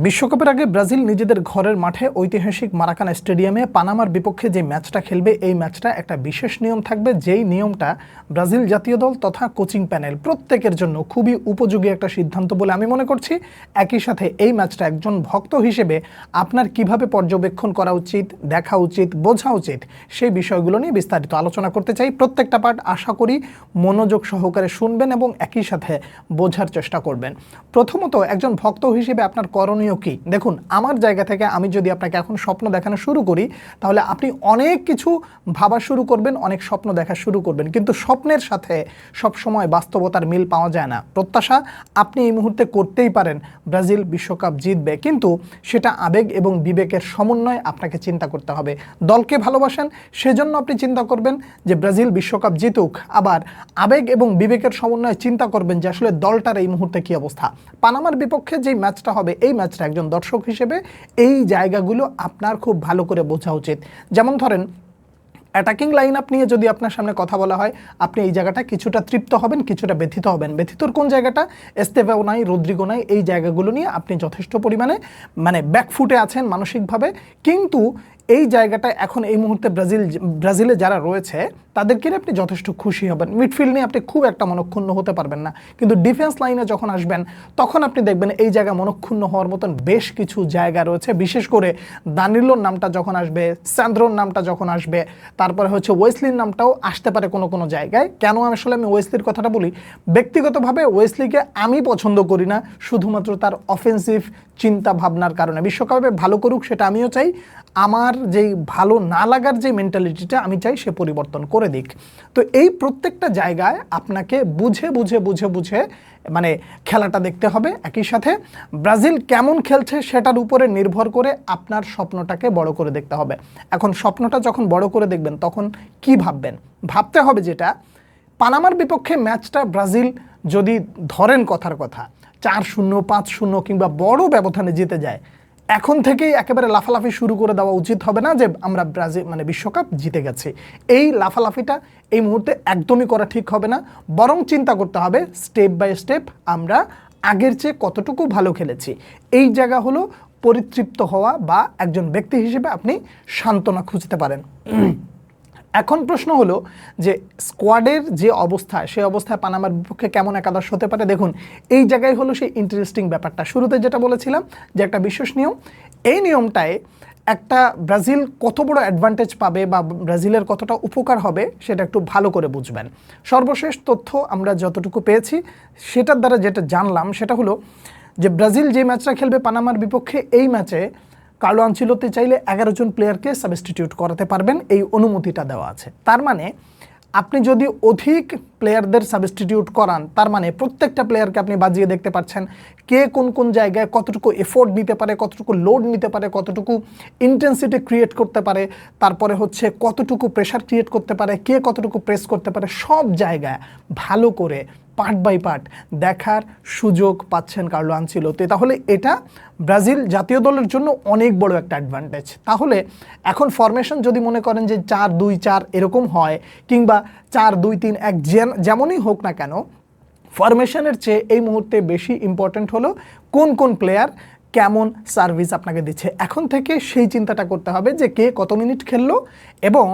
বিশ্বকাপের আগে ব্রাজিল নিজেদের ঘরের মাঠে ঐতিহাসিক মারাকানা স্টেডিয়ামে পানামার বিপক্ষে যে ম্যাচটা খেলবে এই ম্যাচটা একটা বিশেষ নিয়ম থাকবে, যেই নিয়মটা ব্রাজিল জাতীয় দল তথা কোচিং প্যানেল প্রত্যেকের জন্য খুবই উপযোগী একটা সিদ্ধান্ত বলে আমি মনে করছি। একই সাথে এই ম্যাচটা একজন ভক্ত হিসেবে আপনার কিভাবে পর্যবেক্ষণ করা উচিত, দেখা উচিত, বোঝা উচিত, সেই বিষয়গুলো নিয়ে বিস্তারিত আলোচনা করতে চাই। প্রত্যেকটা পার্ট আশা করি মনোযোগ সহকারে শুনবেন এবং একই সাথে বোঝার চেষ্টা করবেন। প্রথমত, একজন ভক্ত হিসেবে আপনার করণীয় কি? দেখুন, আমার জায়গা থেকে আমি যদি আপনাকে এখন স্বপ্ন দেখানো শুরু করি, তাহলে আপনি অনেক কিছু ভাবা শুরু করবেন, অনেক স্বপ্ন দেখা শুরু করবেন, কিন্তু স্বপ্নের সাথে সবসময় বাস্তবতার মিল পাওয়া যায় না। প্রত্যাশা আপনি এই মুহূর্তে করতেই পারেন ব্রাজিল বিশ্বকাপ জিতবে, কিন্তু সেটা আবেগ এবং বিবেকের সমন্বয় আপনাকে চিন্তা করতে হবে। দলকে ভালোবাসেন, সেজন্য আপনি চিন্তা করবেন যে ব্রাজিল বিশ্বকাপ জিতুক, আবার আবেগ এবং বিবেকের সমন্বয়ে চিন্তা করবেন যে আসলে দলটার এই মুহূর্তে কী অবস্থা। পানামার বিপক্ষে যেই ম্যাচটা হবে, এই ম্যাচটা একজন দর্শক হিসেবে এই জায়গাগুলো আপনার খুব ভালো করে বোঝা উচিত। যেমন ধরেন, অ্যাটাকিং লাইন আপ নিয়ে যদি আপনার সামনে কথা বলা হয়, আপনি এই জায়গাটা কিছুটা তৃপ্ত হবেন, কিছুটা ব্যথিত হবেন। ব্যথিতর কোন জায়গাটা? এস্তেভাও নাই, রদ্রিগো নাই, এই জায়গাগুলো নিয়ে আপনি যথেষ্ট পরিমাণে ব্যাকফুটে আছেন মানসিকভাবে। কিন্তু এই জায়গাটা এখন এই মুহূর্তে ব্রাজিলে যারা রয়েছে তাদেরকে নিয়ে আপনি যথেষ্ট খুশি হবেন। মিডফিল্ড নিয়ে আপনি খুব একটা মনক্ষুণ্ণ হতে পারবেন না, কিন্তু ডিফেন্স লাইনে যখন আসবেন তখন আপনি দেখবেন এই জায়গা মনক্ষুণ্ণ হওয়ার মতন বেশ কিছু জায়গা রয়েছে। বিশেষ করে দানিলোর নামটা যখন আসবে, স্যান্দ্রোর নামটা যখন আসবে, তারপরে হচ্ছে ওয়েসলির নামটাও আসতে পারে কোনো কোনো জায়গায়। কেন আসলে আমি ওয়েসলির কথাটা বলি? ব্যক্তিগতভাবে ওয়েসলিকে আমি পছন্দ করি না, শুধুমাত্র তার অফেন্সিভ চিন্তা ভাবনার কারণে। বিশ্বকাপে ভালো করুক সেটা আমিও চাই, আমার যেই ভালো না লাগার যে মেন্টালিটিটা আমি চাই সে পরিবর্তন করে দিক। তো এই প্রত্যেকটা জায়গায় আপনাকে বুঝে বুঝে বুঝে বুঝে খেলাটা দেখতে হবে। একই সাথে ব্রাজিল কেমন খেলছে সেটার উপরে নির্ভর করে আপনার স্বপ্নটাকে বড় করে দেখতে হবে। এখন স্বপ্নটা যখন বড় করে দেখবেন তখন কি ভাববেন? ভাবতে হবে যেটা, পানামার বিপক্ষে ম্যাচটা ব্রাজিল যদি ধরেন কথার কথা 4-0, 5-0 কিংবা বড় ব্যবধানে জিতে যায়, এখন থেকেই একেবারে লাফালাফি শুরু করে দেওয়া উচিত হবে না যে আমরা ব্রাজিল বিশ্বকাপ জিতে গেছি। এই লাফালাফিটা এই মুহূর্তে একদমই করা ঠিক হবে না, বরং চিন্তা করতে হবে স্টেপ বাই স্টেপ আমরা আগের চেয়ে কতটুকু ভালো খেলেছি। এই জায়গা হলো পরিতৃপ্ত হওয়া, বা একজন ব্যক্তি হিসেবে আপনি সান্ত্বনা খুঁজতে পারেন। এখন প্রশ্ন হলো যে স্কোয়াডের যে অবস্থা, সেই অবস্থায় পানামার বিপক্ষে কেমন একাদশ হতে পারে। দেখুন, এই জায়গায় হলো সেই ইন্টারেস্টিং ব্যাপারটা। শুরুতে যেটা বলেছিলাম যে একটা বিশেষ নিয়ম, এই নিয়মটায় একটা ব্রাজিল কত বড় অ্যাডভান্টেজ পাবে বা ব্রাজিলের কতটা উপকার হবে সেটা একটু ভালো করে বুঝবেন। সর্বশেষ তথ্য আমরা যতটুকু পেয়েছি সেটার দ্বারা যেটা জানলাম সেটা হলো যে ব্রাজিল যে ম্যাচটা খেলবে পানামার বিপক্ষে, এই ম্যাচে কার্লো আনচেলোত্তি চাইলে 11 জন প্লেয়ারকে সাবস্টিটিউট করাতে পারবেন, এই অনুমতিটা দেওয়া আছে। তার মানে আপনি যদি অধিক প্লেয়ারদের সাবস্টিটিউট করান, তার মানে প্রত্যেকটা প্লেয়ারকে আপনি বাজিয়ে দেখতে পাচ্ছেন কে কোন কোন জায়গায় কতটুকু এফোর্ট নিতে পারে, কতটুকু লোড নিতে পারে, কতটুকু ইন্টেন্সিটি ক্রিয়েট করতে পারে, তারপরে হচ্ছে কতটুকু প্রেশার ক্রিয়েট করতে পারে, কে কতটুকু প্রেস করতে পারে, সব জায়গায় ভালো করে পার্ট বাই পার্ট দেখার সুযোগ পাচ্ছেন কার্লো আনচেলোত্তি। তাহলে এটা ব্রাজিল জাতীয় দলের জন্য অনেক বড় একটা অ্যাডভান্টেজ। তাহলে এখন ফরমেশন যদি মনে করেন যে 4-2-4 এরকম হয়, কিংবা 4-2-3-1 যেমনই হোক না কেন, ফরমেশনের চেয়ে এই মুহূর্তে বেশি ইম্পর্ট্যান্ট হলো কোন কোন প্লেয়ার কেমন সার্ভিস আপনাকে দিচ্ছে। এখন থেকে সেই চিন্তাটা করতে হবে যে কে কত মিনিট খেললো এবং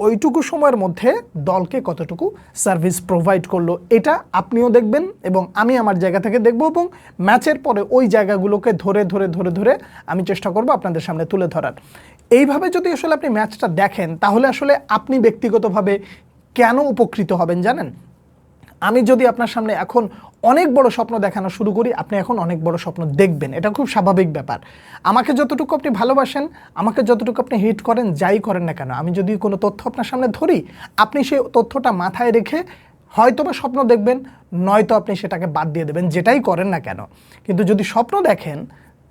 ওইটুকু সময়ের মধ্যে দলকে কতটুকু সার্ভিস প্রোভাইড করলো, এটা আপনিও দেখবেন এবং আমি আমার জায়গা থেকে দেখব, এবং ম্যাচের পরে ওই জায়গাগুলোকে ধরে ধরে ধরে ধরে আমি চেষ্টা করব আপনাদের সামনে তুলে ধরার। এইভাবে যদি আসলে আপনি ম্যাচটা দেখেন, তাহলে আসলে আপনি ব্যক্তিগতভাবে কেন উপকৃত হবেন জানেন? আমি যদি আপনার সামনে এখন অনেক বড় স্বপ্ন দেখানো শুরু করি, আপনি এখন অনেক বড় স্বপ্ন দেখবেন, এটা খুব স্বাভাবিক ব্যাপার। আমাকে যতটুকু আপনি ভালোবাসেন, আমাকে যতটুকু আপনি হিট করেন, যাই করেন না কেন, আমি যদি কোনো তথ্য আপনার সামনে ধরি, আপনি সেই তথ্যটা মাথায় রেখে হয়তোবা স্বপ্ন দেখবেন, নয়তো আপনি সেটাকে বাদ দিয়ে দেবেন, যেটাই করেন না কেন। কিন্তু যদি স্বপ্ন দেখেন,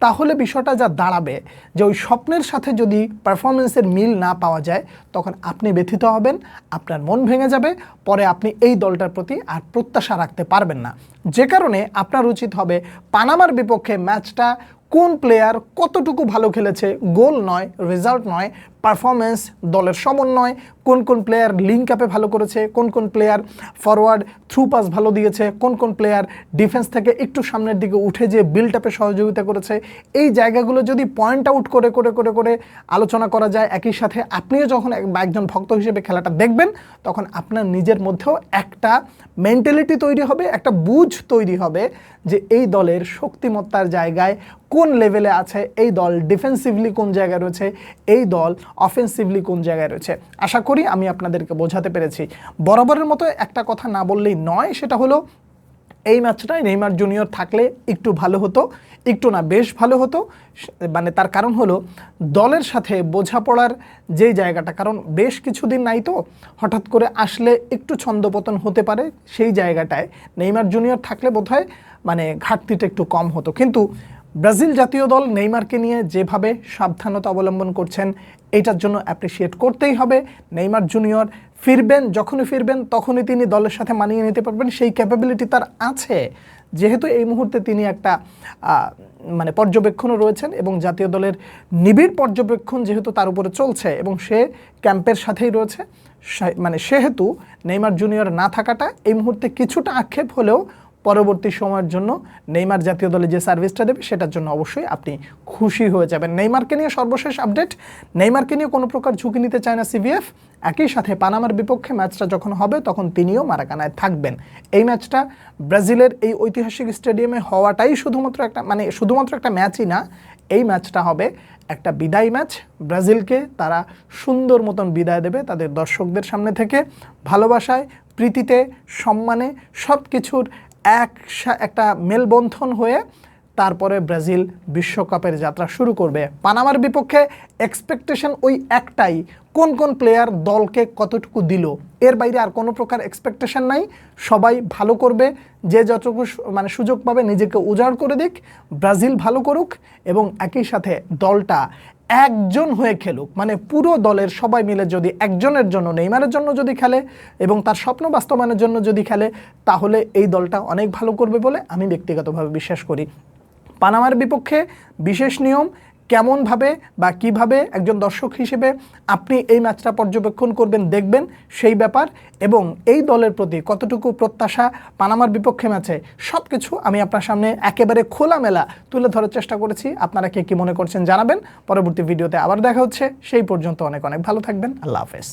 তাহলে বিষয়টা যা দাঁড়াবে যে ওই স্বপ্নের সাথে যদি পারফরমেন্সের মিল না পাওয়া যায়, তখন আপনি ব্যথিত হবেন, আপনার মন ভেঙে যাবে, পরে আপনি এই দলটার প্রতি আর প্রত্যাশা রাখতে পারবেন না। যে কারণে আপনার উচিত হবে পানামার বিপক্ষে ম্যাচটা কোন প্লেয়ার কতটুকু ভালো খেলেছে, গোল নয়, রেজাল্ট নয়, পারফরমেন্স, দলের সমন্বয়, কোন কোন প্লেয়ার লিঙ্ক আপে ভালো করেছে, কোন কোন প্লেয়ার ফরওয়ার্ড থ্রু পাস ভালো দিয়েছে, কোন কোন প্লেয়ার ডিফেন্স থেকে একটু সামনের দিকে উঠে যে বিল্ড আপে সহযোগিতা করেছে, এই জায়গাগুলো যদি পয়েন্ট আউট করে করে করে করে আলোচনা করা যায়, একই সাথে আপনিও যখন একজন ভক্ত হিসেবে খেলাটা দেখবেন তখন আপনার নিজের মধ্যেও একটা মেন্টালিটি তৈরি হবে, একটা বুঝ তৈরি হবে যে এই দলের শক্তিমত্তার জায়গায় কোন লেভেলে আছে, এই দল ডিফেন্সিভলি কোন জায়গায় রয়েছে, এই দল অফেন্সিভলি কোন জায়গায় রয়েছে। আশা করি আমি আপনাদেরকে বোঝাতে পেরেছি। বরাবরের মতো একটা কথা না বললেই নয়, সেটা হলো এই ম্যাচটায় নেইমার জুনিয়র থাকলে একটু ভালো হতো, একটু না বেশ ভালো হতো। মানে তার কারণ হলো দলের সাথে বোঝাপড়ার যেই জায়গাটা, কারণ বেশ কিছুদিন নাই তো, হঠাৎ করে আসলে একটু ছন্দপতন হতে পারে, সেই জায়গাটায় নেইমার জুনিয়র থাকলে বোধহয় মানে ঘাটতিটা একটু কম হতো। কিন্তু ব্রাজিল জাতীয় দল নেইমারকে নিয়ে যেভাবে সাবধানতা অবলম্বন করছেন এটার জন্য অ্যাপ্রিসিয়েট করতেই হবে। নেইমার জুনিয়র ফিরবেন, যখনই ফিরবেন তখনই তিনি দলের সাথে মানিয়ে নিতে পারবেন, সেই ক্যাপাবিলিটি তার আছে। যেহেতু এই মুহূর্তে তিনি একটা মানে পর্যবেক্ষণও রয়েছেন এবং জাতীয় দলের নিবিড় পর্যবেক্ষণ যেহেতু তার উপরে চলছে এবং সে ক্যাম্পের সাথেই রয়েছে, মানে সেহেতু নেইমার জুনিয়র না থাকাটা এই মুহূর্তে কিছুটা আক্ষেপ হলেও পরবর্তী সময়ের জন্য নেইমার জাতীয় দলে যে সার্ভিসটা দেবে সেটার জন্য অবশ্যই আপনি খুশি হয়ে যাবেন। নেইমারকে নিয়ে সর্বশেষ আপডেট, নেইমারকে নিয়ে কোনো প্রকার ঝুঁকি নিতে চায় না সিবিএফ। একই সাথে পানামার বিপক্ষে ম্যাচটা যখন হবে তখন তিনিও মারাকানায় থাকবেন। এই ম্যাচটা ব্রাজিলের এই ঐতিহাসিক স্টেডিয়ামে হওয়াটাই শুধুমাত্র একটা ম্যাচই না, এই ম্যাচটা হবে একটা বিদায় ম্যাচ। ব্রাজিলকে তারা সুন্দর মতন বিদায় দেবে তাদের দর্শকদের সামনে থেকে, ভালোবাসায়, প্রীতিতে, সম্মানে, সব কিছুর একটা মেলবন্ধন হয়ে তারপরে ব্রাজিল বিশ্বকাপের যাত্রা শুরু করবে। পানামার বিপক্ষে এক্সপেকটেশন ওই একটাই, কোন কোন প্লেয়ার দলকে কতটুকু দিল, এর বাইরে আর কোনো প্রকার এক্সপেকটেশন নাই। সবাই ভালো করবে, যে যতটুকু মানে সুযোগ পাবে নিজেকে উজাড় করে দিক, ব্রাজিল ভালো করুক এবং একই সাথে দলটা একজন হয়ে খেলুক। মানে পুরো দলের সবাই মিলে যদি একজনের জন্য, নেইমারের জন্য যদি খেলে এবং তার স্বপ্ন বাস্তবায়নের জন্য যদি খেলে, তাহলে এই দলটা অনেক ভালো করবে বলে আমি ব্যক্তিগতভাবে বিশ্বাস করি। পানামার বিপক্ষে বিশেষ নিয়ম, কেমনভাবে বা কিভাবে একজন দর্শক হিসেবে আপনি এই ম্যাচটা পর্যবেক্ষণ করবেন দেখবেন সেই ব্যাপার, এবং এই দলের প্রতি কতটুকু প্রত্যাশা পানামার বিপক্ষে ম্যাচে, সব কিছু আমি আপনার সামনে একেবারে খোলামেলা তুলে ধরার চেষ্টা করেছি। আপনারা কে কী মনে করছেন জানাবেন। পরবর্তী ভিডিওতে আবার দেখা হচ্ছে, সেই পর্যন্ত অনেক অনেক ভালো থাকবেন। আল্লাহ হাফেজ।